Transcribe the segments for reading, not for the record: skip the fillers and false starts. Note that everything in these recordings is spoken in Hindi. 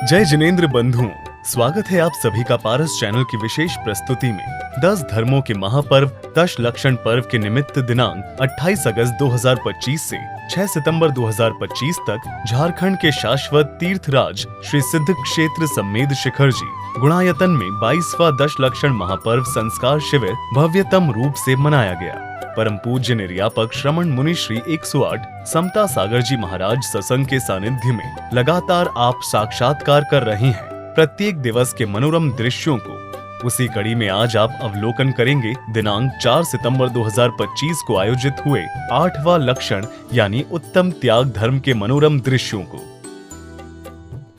जय जिनेंद्र बंधुओं, स्वागत है आप सभी का पारस चैनल की विशेष प्रस्तुति में। 10 धर्मों के महापर्व दश लक्षण पर्व के निमित्त दिनांक 28 अगस्त 2025 से 6 सितंबर 2025 तक झारखंड के शाश्वत तीर्थराज श्री सिद्ध क्षेत्र सम्मेद शिखर जी गुणायतन में 22वां दश लक्षण महापर्व संस्कार शिविर भव्यतम रूप से मनाया गया। परम पूज्य निर्यापक श्रमण मुनि श्री 108 समता सागर जी महाराज सत्संग के सानिध्य में लगातार आप साक्षात्कार कर रहे हैं प्रत्येक दिवस के मनोरम दृश्यों को। उसी कड़ी में आज आप अवलोकन करेंगे दिनांक 4 सितंबर 2025 को आयोजित हुए 8वां लक्षण यानी उत्तम त्याग धर्म के मनोरम दृश्यों को।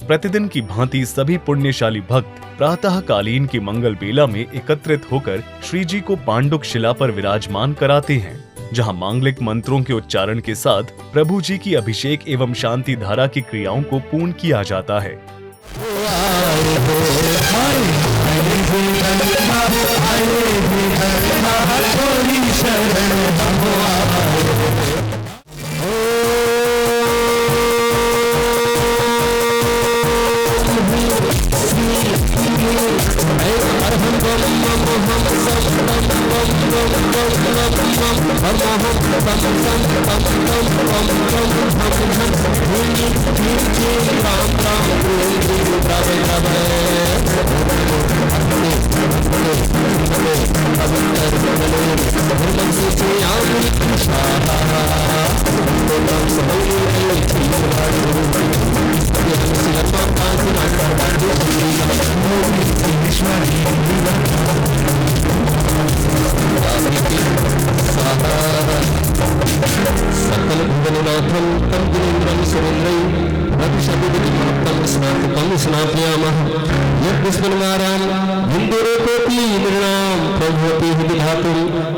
प्रतिदिन की भांति सभी पुण्यशाली भक्त प्रातःकालीन की मंगल बेला में एकत्रित होकर श्री जी को पांडुक शिला पर विराजमान कराते हैं, जहां मांगलिक मंत्रों के उच्चारण के साथ प्रभु जी की अभिषेक एवं शांति धारा की क्रियाओं को पूर्ण किया जाता है।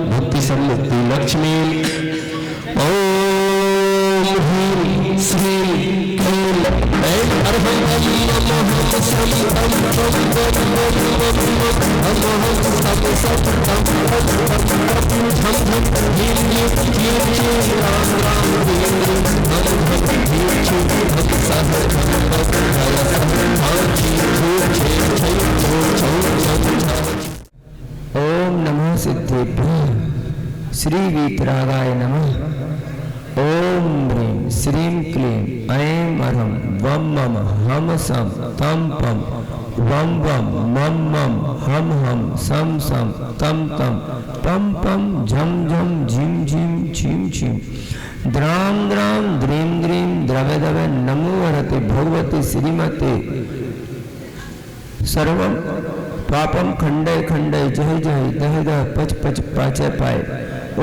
भक्ति सम्मुक्ति लक्ष्मी ओम ह्रीं श्रीं क्लीं ऐं अर्हं ओम नमः सिद्धेभ्यः श्री वीतरागाय नमः। ओम ह्रीं श्रीं क्लीं ऐं अर्हं वं मम हम सम तम पम वम वम मम मम हम हम सम सम तम तम पम पम झम झम झिम झिम छिम छिम द्राम द्राम द्रीं द्रीं द्रवे द्रवे नमो हरते भगवते श्रीमते सर्वम पापम खंडय खंडय जय जय दह दह पच पच पाचय पाय।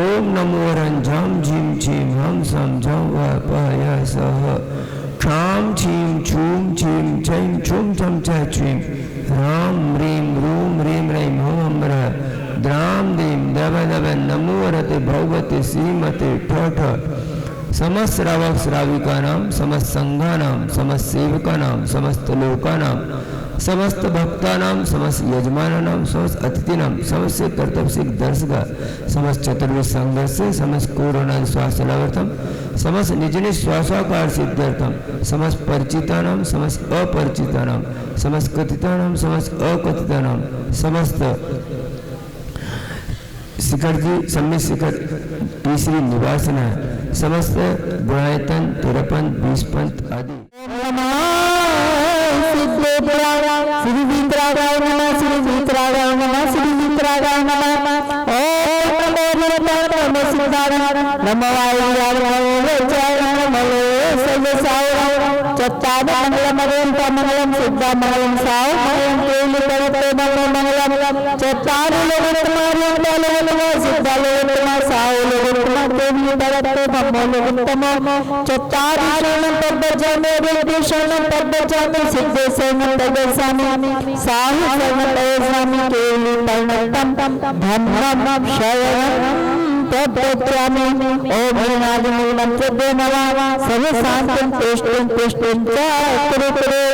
ओम नमो हरं झम झिम झिम हम सम झम वह पह सह क्षाम छीम छूम छीम छैम छुम छम छह छीम राम ह्रीं रूम ह्रीं ह्रीं हम रह द्राम दीम दव दव नमो हरते भगवते श्रीमते ठ समस्त श्रावक श्राविका नाम समस्त संघा नाम समस्त सेवका नाम समस्त लोका नाम समस्त भक्ता नाम समस्त यजमान नाम समस्त अतिथि नाम समस्त कर्तव्य सिख दर्शका समस्त चतुर्वेद संघर्ष समस्त कोरोना स्वास्थ्य लाभार्थम समस्त निज निज श्वासाकार सिद्ध्यर्थम समस्त परिचिता नाम समस्त अपरिचिता नाम समस्त कथिता नाम समस्त अकथिता नाम समस्त शिखर जी सम्मित शिखर तीसरी निवासना समस्त गुणायतन तिरपन बीसपंथ आदि। श्री वीतरागाय नमः श्री वीतरागाय नमः श्री वीतरागाय नमः। ओम नमो सिद्धाय नमो मंगलम मंगलम सिद्धा मंगलम साव मंगलम केली करते मंगलम चत्तार लोग तुम्हारे सिद्धा लोग तुम्हारे साव लोग तुम्हारे केली करते मंगलम चत्तार शरण पद जाने रेडी शरण पद जाने सिद्धे शरण पद स्वामी साहु शरण पद स्वामी केली तम धम्म शरण तद्वत्यामि ओम ह्रीं मंत्र नमः सर्व शांतिं पुष्टिं पुष्टिं च कुरु कुरु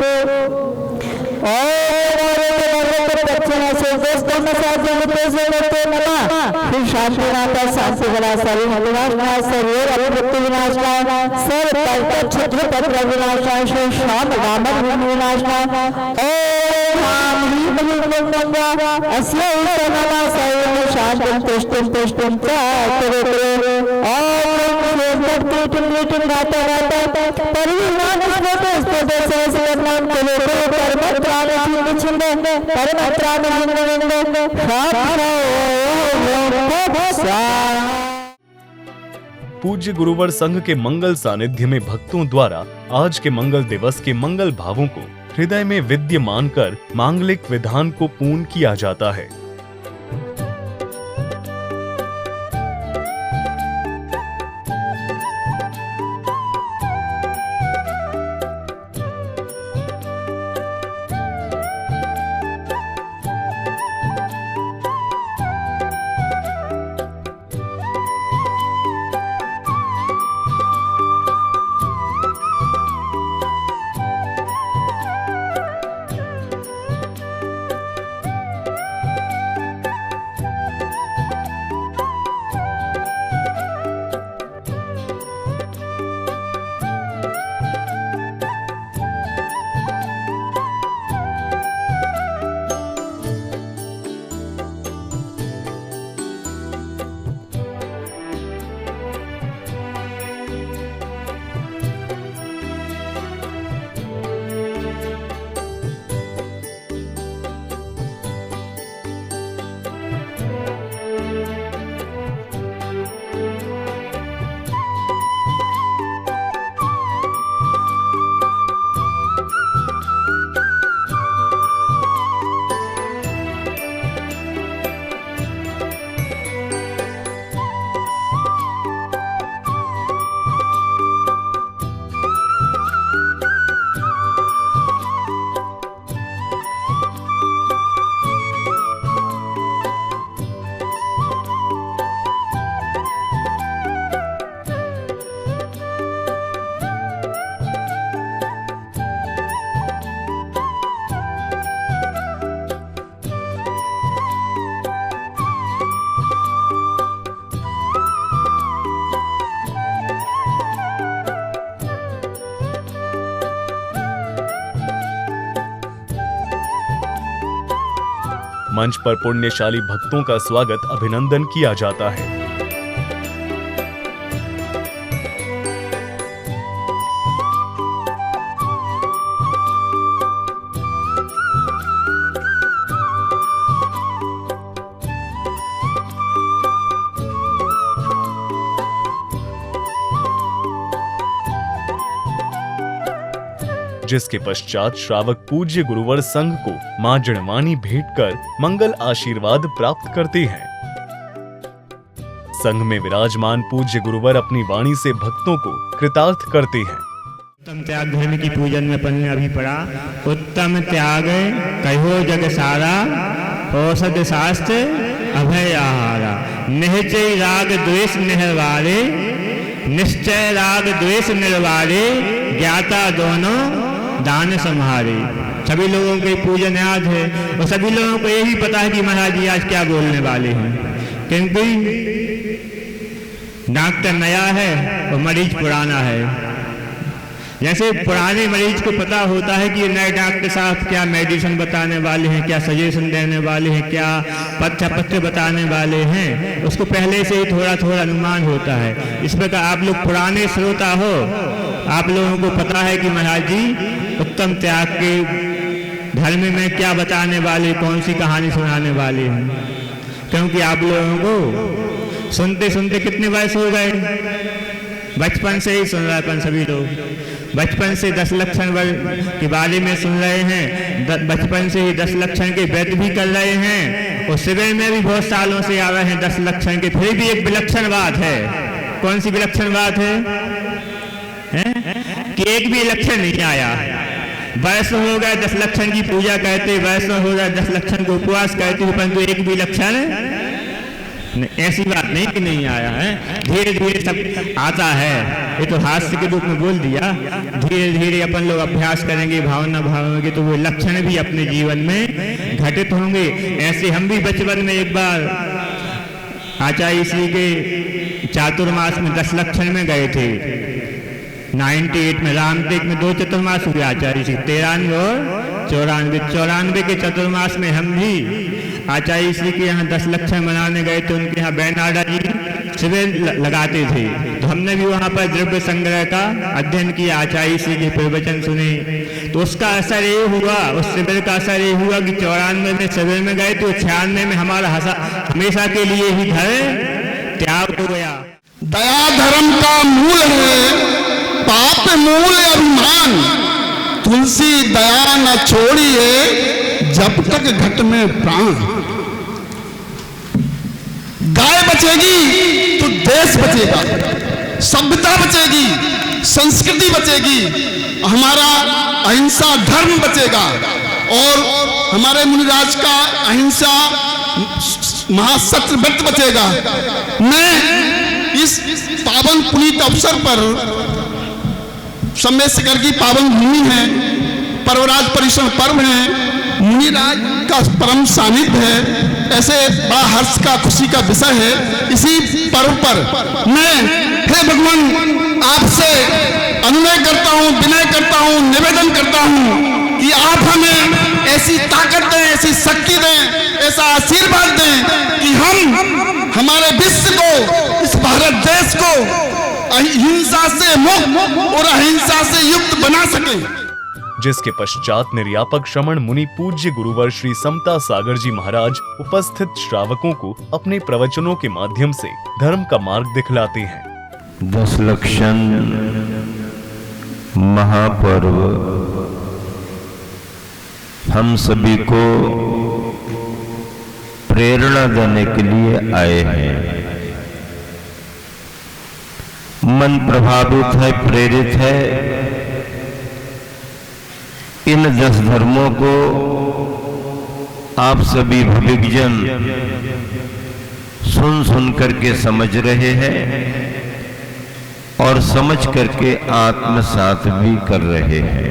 शांतिनाथ शांति विनाशना सर्व कल्प क्षत्र पत्र विनाशना श्री श्याम राम विनाशना ओम राम ह्रीं ह्रीं गंगा अस्यै नमः सर्व शांतिं पुष्टिं पुष्टिं च करोतु ओम कीर्तन गाता गाता परिवार स्मृत स्मृत सहस्रनाम करोतु परमत्राण छिंद परमत्राण पूज्य गुरुवर संघ के मंगल सानिध्य में भक्तों द्वारा आज के मंगल दिवस के मंगल भावों को हृदय में विद्यमान कर मांगलिक विधान को पूर्ण किया जाता है। मंच पर पुण्यशाली भक्तों का स्वागत अभिनंदन किया जाता है। जिसके पश्चात श्रावक पूज्य गुरुवर संघ को मां जड़वानी भेंट कर मंगल आशीर्वाद प्राप्त करते हैं। संघ में विराजमान पूज्य गुरुवर अपनी वाणी से भक्तों को कृतार्थ करते हैं। उत्तम त्याग धर्म की पूजन में अपन ने अभी पढ़ा, उत्तम त्याग कहो जग सारा, औषध शास्त्र अभय आहारा, निश्चय राग द्वेष निहरवारे, निश्चय राग द्वेष निर्वारे, ज्ञाता दोनों दान संहारे। सभी लोगों को पूजन याद है और सभी लोगों को यही पता है कि महाराज जी आज क्या बोलने वाले हैं, क्योंकि डॉक्टर नया है और मरीज पुराना है। जैसे पुराने मरीज को पता होता है कि नए डॉक्टर साहब क्या मेडिसिन बताने वाले हैं, क्या सजेशन देने वाले हैं, क्या पत्र बताने वाले हैं, उसको पहले से ही थोड़ा थोड़ा अनुमान होता है। इस प्रकार आप लोग पुराने श्रोता हो, आप लोगों को पता है कि महाराज जी उत्तम त्याग के धर्म में क्या बताने वाले, कौन सी कहानी सुनाने वाले हैं, क्योंकि आप लोगों को सुनते सुनते कितने वर्ष हो गए, बचपन से ही सुन रहे हैं सभी लोग। बचपन से 10 लक्षण के बारे में सुन रहे हैं, बचपन से ही 10 लक्षण के व्रत भी कर रहे हैं और शिविर में भी बहुत सालों से आ रहे हैं 10 लक्षण के। फिर भी एक विलक्षण बात है। कौन सी विलक्षण बात है? कि एक भी लक्षण नहीं आया। वर्ष हो गए 10 लक्षण की पूजा करते, वर्ष हो गए 10 लक्षण को उपवास करते हुए, परंतु एक भी लक्षण ऐसी बात नहीं कि नहीं आया है। धीरे धीरे सब आता है। ये तो हास्य के रूप में बोल दिया। धीरे धीरे अपन लोग अभ्यास करेंगे, भावना भावेंगे तो वो लक्षण भी अपने जीवन में घटित होंगे। ऐसे हम भी बचपन में एक बार आचार्य श्री के चातुर्मास में 10 लक्षण में गए थे। 98 में रामटेक में 2 चतुर्मास हुए आचार्य श्री, 93 और 94 के चतुर्मास में हम भी आचार्य श्री के यहाँ 10 लक्षण मनाने गए थे। उनके यहाँ बैनाडा जी शिविर लगाते थे, तो हमने भी वहाँ पर द्रव्य संग्रह का अध्ययन किया, आचार्य श्री के प्रवचन सुने। तो उसका असर ये हुआ, उस शिविर का असर ये हुआ कि 94 में शिविर में गए तो 96 में हमारा हमेशा के लिए ही घर त्याग हो गया। दया धर्म का मूल है, पाप मूल अभिमान। तुलसी दया न छोड़िए जब तक घट में प्राण। गाय बचेगी तो देश बचेगा, सभ्यता बचेगी, संस्कृति बचेगी, हमारा अहिंसा धर्म बचेगा और हमारे मुनिराज का अहिंसा महासत्य व्रत बचेगा। मैं इस पावन पुनीत अवसर पर समय शिखर की पावन भूमि है, पर्वराज परिश्रम पर्व है, मुनिराज का परम सानिध्य है, ऐसे बड़ा हर्ष का खुशी का विषय है। इसी पर्व पर मैं हे भगवान आपसे अनुनय करता हूँ, विनय करता हूँ, निवेदन करता हूँ कि आप हमें ऐसी ताकत दें, ऐसी शक्ति दें, ऐसा आशीर्वाद दें कि हम हमारे विश्व को, इस भारत देश को अहिंसा से मुक्त और अहिंसा से युक्त बना सके। जिसके पश्चात निर्यापक श्रमण मुनि पूज्य गुरुवर श्री समता सागर जी महाराज उपस्थित श्रावकों को अपने प्रवचनों के माध्यम से धर्म का मार्ग दिखलाते हैं। 10 लक्षण महापर्व हम सभी को प्रेरणा देने के लिए आए हैं। मन प्रभावित है, प्रेरित है। इन 10 धर्मों को आप सभी भविकजन सुन करके समझ रहे हैं और समझ करके आत्मसात भी कर रहे हैं।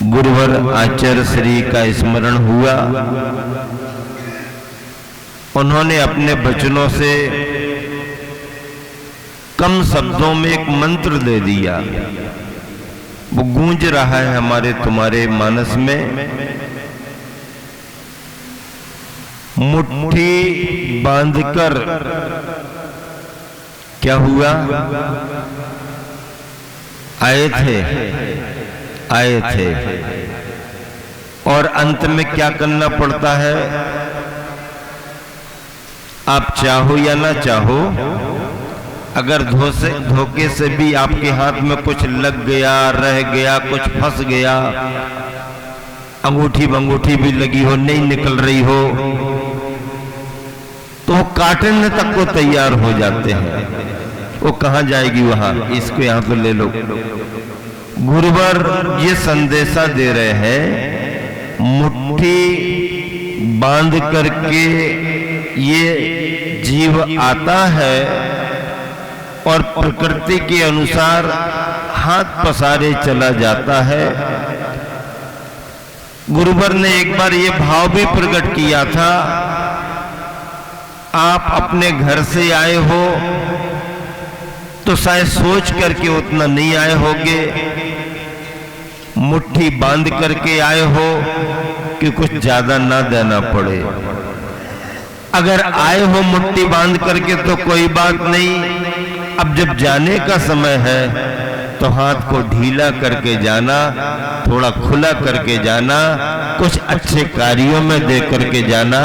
गुरुवर आचार्य श्री का स्मरण हुआ। उन्होंने अपने वचनों से कम शब्दों में एक मंत्र दे दिया, वो गूंज रहा है हमारे तुम्हारे मानस में। मुट्ठी बांधकर क्या हुआ? आए थे और अंत में क्या करना पड़ता है? आप चाहो या ना चाहो, अगर धोखे से भी आपके हाथ में कुछ लग गया, रह गया, कुछ फंस गया, अंगूठी भी लगी हो, नहीं निकल रही हो, तो वो काटने तक को तैयार हो जाते हैं। वो कहां जाएगी? वहां, इसको यहां तो ले लो। गुरुवर ये संदेशा दे रहे हैं, मुट्ठी बांध करके ये जीव आता है और प्रकृति के अनुसार हाथ पसारे चला जाता है। गुरुवर ने एक बार ये भाव भी प्रकट किया था, आप अपने घर से आए हो तो शायद सोच करके उतना नहीं आए होगे, मुट्ठी बांध करके आए हो कि कुछ ज्यादा ना देना पड़े। अगर आए हो मुट्ठी बांध करके तो कोई बात नहीं, अब जब जाने का समय है तो हाथ को ढीला करके जाना, थोड़ा खुला करके जाना, कुछ अच्छे कार्यों में दे करके जाना,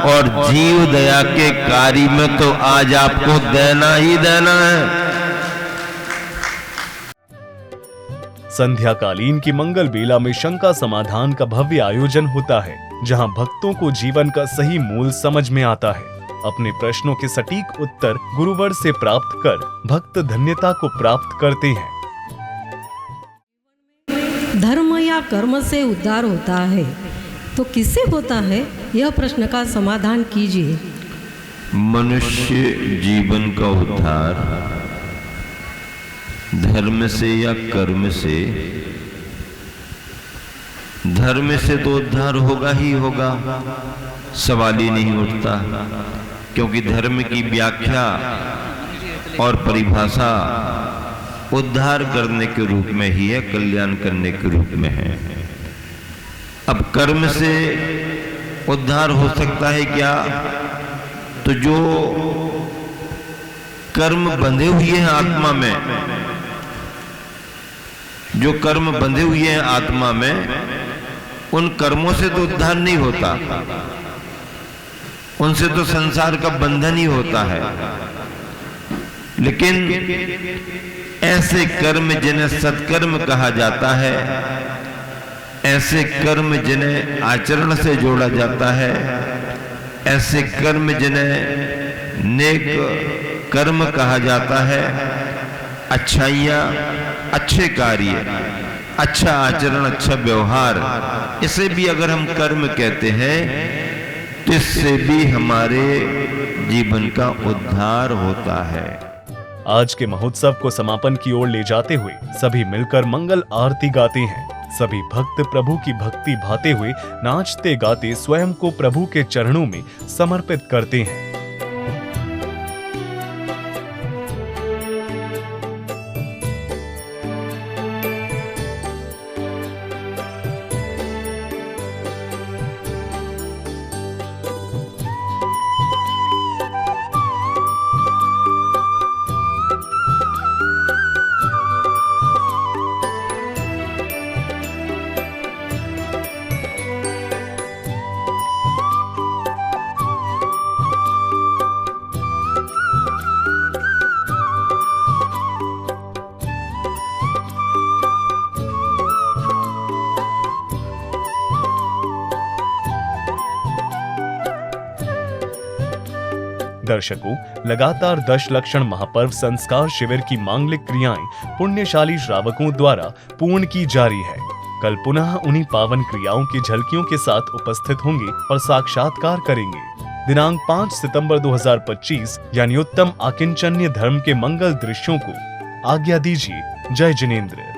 और जीव दया के कार्य में तो आज आपको देना ही देना है। संध्याकालीन की मंगल बेला में शंका समाधान का भव्य आयोजन होता है, जहां भक्तों को जीवन का सही मूल समझ में आता है। अपने प्रश्नों के सटीक उत्तर गुरुवर से प्राप्त कर भक्त धन्यता को प्राप्त करते हैं। धर्म या कर्म से उद्धार होता है तो किससे होता है? यह प्रश्न का समाधान कीजिए। मनुष्य जीवन का उद्धार धर्म से या कर्म से? धर्म से तो उद्धार होगा ही होगा। सवाल ही नहीं उठता, क्योंकि धर्म की व्याख्या और परिभाषा उद्धार करने के रूप में ही है, कल्याण करने के रूप में है। अब कर्म से उद्धार हो सकता है क्या? तो जो कर्म बंधे हुए हैं आत्मा में, जो कर्म बंधे हुए हैं आत्मा में, उन कर्मों से तो उद्धार नहीं होता, उनसे तो संसार का बंधन ही होता है। लेकिन ऐसे कर्म जिन्हें सत्कर्म कहा जाता है, ऐसे कर्म जिन्हें आचरण से जोड़ा जाता है, ऐसे कर्म जिन्हें नेक कर्म कहा जाता है, अच्छाइयाँ, अच्छे कार्य, अच्छा आचरण, अच्छा व्यवहार, इसे भी अगर हम कर्म कहते हैं तो इससे भी हमारे जीवन का उद्धार होता है। आज के महोत्सव को समापन की ओर ले जाते हुए सभी मिलकर मंगल आरती गाते हैं। सभी भक्त प्रभु की भक्ति भाते हुए नाचते गाते स्वयं को प्रभु के चरणों में समर्पित करते हैं। दर्शकों, लगातार 10 लक्षण महापर्व संस्कार शिविर की मांगलिक क्रियाएं पुण्यशाली श्रावकों द्वारा पूर्ण की जा रही है। कल पुनः उन्हीं पावन क्रियाओं की झलकियों के साथ उपस्थित होंगे और साक्षात्कार करेंगे। दिनांक 5 सितंबर 2025 यानी उत्तम आकिंचन्य धर्म के मंगल दृश्यों को आज्ञा दीजिए। जय जिनेंद्र।